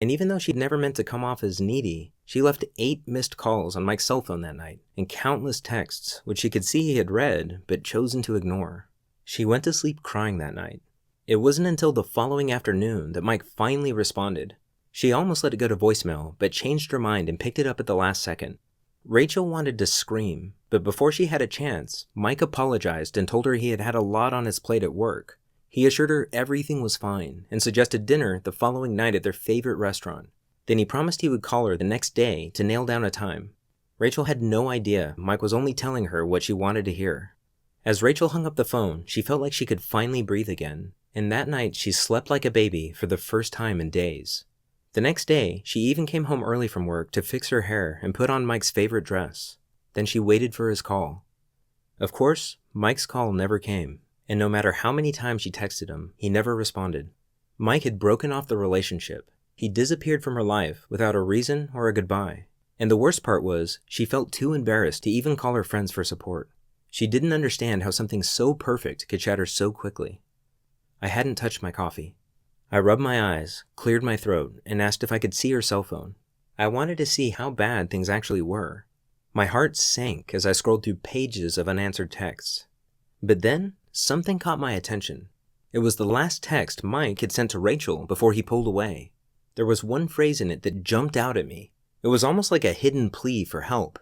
And even though she'd never meant to come off as needy, she left 8 missed calls on Mike's cell phone that night, and countless texts, which she could see he had read, but chosen to ignore. She went to sleep crying that night. It wasn't until the following afternoon that Mike finally responded. She almost let it go to voicemail, but changed her mind and picked it up at the last second. Rachel wanted to scream, but before she had a chance, Mike apologized and told her he had had a lot on his plate at work. He assured her everything was fine and suggested dinner the following night at their favorite restaurant. Then he promised he would call her the next day to nail down a time. Rachel had no idea Mike was only telling her what she wanted to hear. As Rachel hung up the phone, she felt like she could finally breathe again, and that night she slept like a baby for the first time in days. The next day, she even came home early from work to fix her hair and put on Mike's favorite dress. Then she waited for his call. Of course, Mike's call never came, and no matter how many times she texted him, he never responded. Mike had broken off the relationship. He disappeared from her life without a reason or a goodbye. And the worst part was, she felt too embarrassed to even call her friends for support. She didn't understand how something so perfect could shatter so quickly. I hadn't touched my coffee. I rubbed my eyes, cleared my throat, and asked if I could see her cell phone. I wanted to see how bad things actually were. My heart sank as I scrolled through pages of unanswered texts. But then, something caught my attention. It was the last text Mike had sent to Rachel before he pulled away. There was one phrase in it that jumped out at me. It was almost like a hidden plea for help.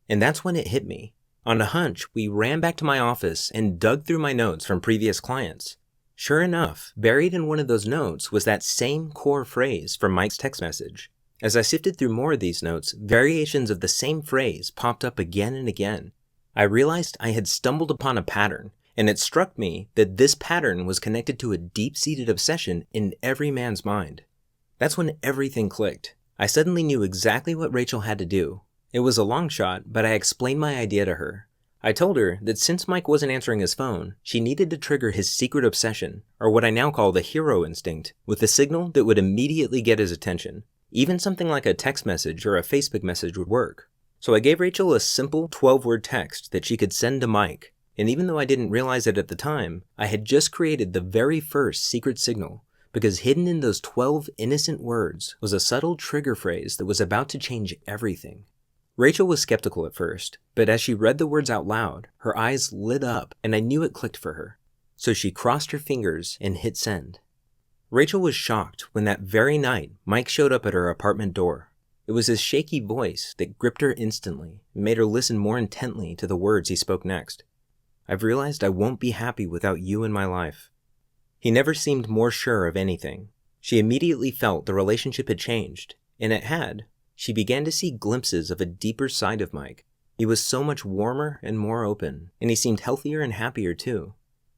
And that's when it hit me. On a hunch, we ran back to my office and dug through my notes from previous clients. Sure enough, buried in one of those notes was that same core phrase from Mike's text message. As I sifted through more of these notes, variations of the same phrase popped up again and again. I realized I had stumbled upon a pattern, and it struck me that this pattern was connected to a deep-seated obsession in every man's mind. That's when everything clicked. I suddenly knew exactly what Rachel had to do. It was a long shot, but I explained my idea to her. I told her that since Mike wasn't answering his phone, she needed to trigger his secret obsession, or what I now call the hero instinct, with a signal that would immediately get his attention. Even something like a text message or a Facebook message would work. So I gave Rachel a simple 12-word text that she could send to Mike, and even though I didn't realize it at the time, I had just created the very first secret signal, because hidden in those 12 innocent words was a subtle trigger phrase that was about to change everything. Rachel was skeptical at first, but as she read the words out loud, her eyes lit up and I knew it clicked for her. So she crossed her fingers and hit send. Rachel was shocked when that very night Mike showed up at her apartment door. It was his shaky voice that gripped her instantly and made her listen more intently to the words he spoke next. "I've realized I won't be happy without you in my life." He never seemed more sure of anything. She immediately felt the relationship had changed, and it had. She began to see glimpses of a deeper side of Mike. He was so much warmer and more open, and he seemed healthier and happier too.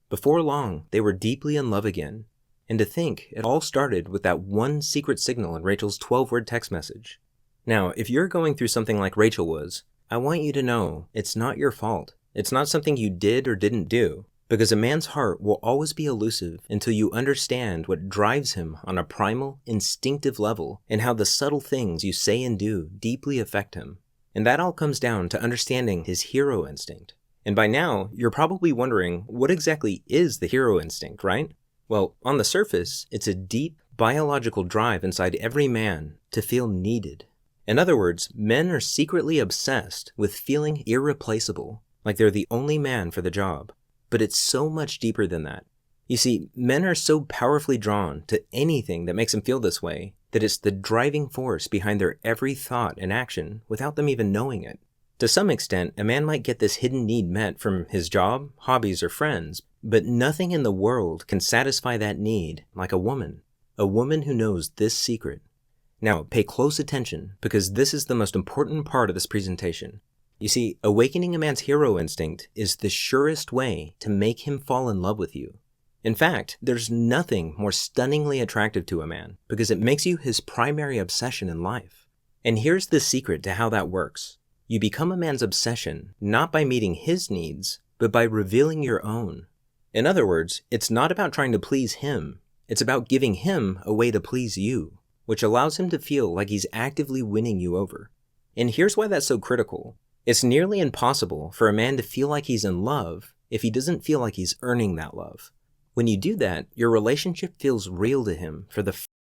Before long, they were deeply in love again. And to think, it all started with that one secret signal in Rachel's 12-word text message. Now, if you're going through something like Rachel was, I want you to know it's not your fault. It's not something you did or didn't do. Because a man's heart will always be elusive until you understand what drives him on a primal, instinctive level and how the subtle things you say and do deeply affect him. And that all comes down to understanding his hero instinct. And by now, you're probably wondering, what exactly is the hero instinct, right? Well, on the surface, it's a deep, biological drive inside every man to feel needed. In other words, men are secretly obsessed with feeling irreplaceable, like they're the only man for the job. But it's so much deeper than that. You see, men are so powerfully drawn to anything that makes them feel this way that it's the driving force behind their every thought and action without them even knowing it. To some extent, a man might get this hidden need met from his job, hobbies, or friends, but nothing in the world can satisfy that need like a woman who knows this secret. Now, pay close attention because this is the most important part of this presentation. You see, awakening a man's hero instinct is the surest way to make him fall in love with you. In fact, there's nothing more stunningly attractive to a man because it makes you his primary obsession in life. And here's the secret to how that works. You become a man's obsession not by meeting his needs, but by revealing your own. In other words, it's not about trying to please him. It's about giving him a way to please you, which allows him to feel like he's actively winning you over. And here's why that's so critical. It's nearly impossible for a man to feel like he's in love if he doesn't feel like he's earning that love. When you do that, your relationship feels real to him for the